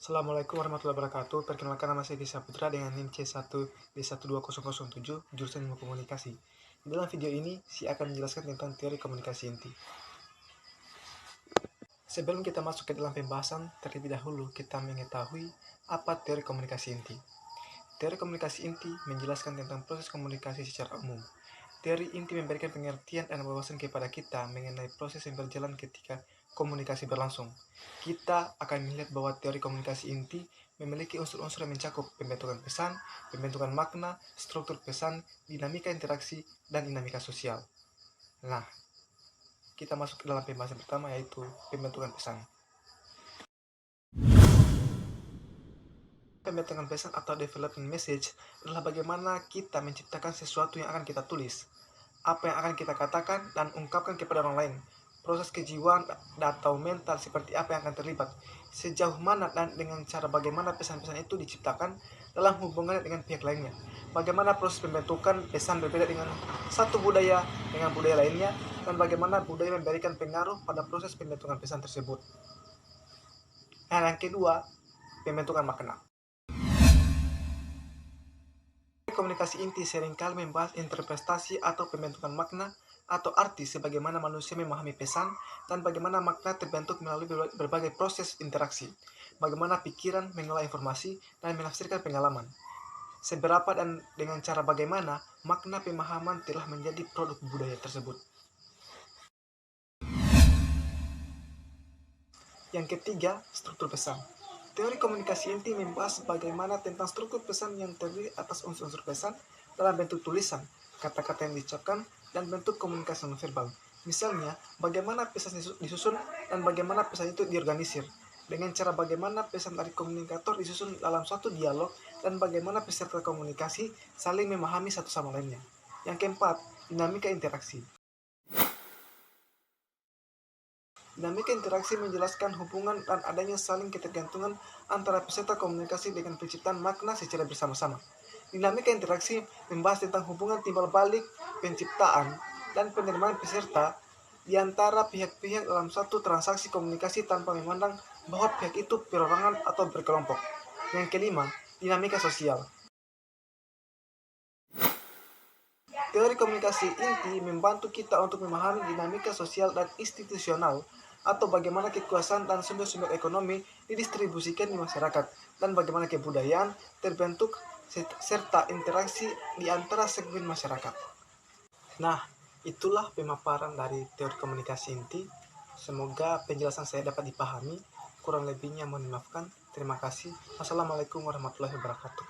Assalamualaikum warahmatullahi wabarakatuh. Perkenalkan, nama saya Gisa Putra dengan NIM C1D12007 jurusan Ilmu Komunikasi. Di dalam video ini, saya akan menjelaskan tentang teori komunikasi inti. Sebelum kita masuk ke dalam pembahasan, terlebih dahulu kita mengetahui apa teori komunikasi inti. Teori komunikasi inti menjelaskan tentang proses komunikasi secara umum. Teori inti memberikan pengertian dan wawasan kepada kita mengenai proses yang berjalan ketika komunikasi berlangsung. Kita akan melihat bahwa teori komunikasi inti memiliki unsur-unsur yang mencakup pembentukan pesan, pembentukan makna, struktur pesan, dinamika interaksi, dan dinamika sosial. Nah, kita masuk ke dalam pembahasan pertama, yaitu pembentukan pesan. Pembentukan pesan atau development message adalah bagaimana kita menciptakan sesuatu yang akan kita tulis, apa yang akan kita katakan dan ungkapkan kepada orang lain, proses kejiwaan atau mental seperti apa yang akan terlibat, sejauh mana dan dengan cara bagaimana pesan-pesan itu diciptakan dalam hubungannya dengan pihak lainnya, bagaimana proses pembentukan pesan berbeda dengan satu budaya dengan budaya lainnya, dan bagaimana budaya memberikan pengaruh pada proses pembentukan pesan tersebut. Dan yang kedua, pembentukan makna. Komunikasi inti seringkali membahas interpretasi atau pembentukan makna atau arti sebagaimana manusia memahami pesan dan bagaimana makna terbentuk melalui berbagai proses interaksi, bagaimana pikiran mengolah informasi dan menafsirkan pengalaman, seberapa dan dengan cara bagaimana makna pemahaman telah menjadi produk budaya tersebut. Yang ketiga, struktur pesan. Teori komunikasi inti membahas bagaimana tentang struktur pesan yang terdiri atas unsur-unsur pesan dalam bentuk tulisan, kata-kata yang diucapkan, dan bentuk komunikasi nonverbal. Misalnya, bagaimana pesan disusun dan bagaimana pesan itu diorganisir, dengan cara bagaimana pesan dari komunikator disusun dalam suatu dialog, dan bagaimana peserta komunikasi saling memahami satu sama lainnya. Yang keempat, dinamika interaksi. Dinamika interaksi menjelaskan hubungan dan adanya saling ketergantungan antara peserta komunikasi dengan penciptaan makna secara bersama-sama. Dinamika interaksi membahas tentang hubungan timbal balik, penciptaan, dan penerimaan peserta di antara pihak-pihak dalam satu transaksi komunikasi tanpa memandang bahwa pihak itu perorangan atau berkelompok. Yang kelima, dinamika sosial. Teori komunikasi inti membantu kita untuk memahami dinamika sosial dan institusional atau bagaimana kekuasaan dan sumber-sumber ekonomi didistribusikan di masyarakat dan bagaimana kebudayaan terbentuk serta interaksi di antara segmen masyarakat. Nah, itulah pemaparan dari teori komunikasi inti. Semoga penjelasan saya dapat dipahami. Kurang lebihnya mohon dimaafkan. Terima kasih. Wassalamualaikum warahmatullahi wabarakatuh.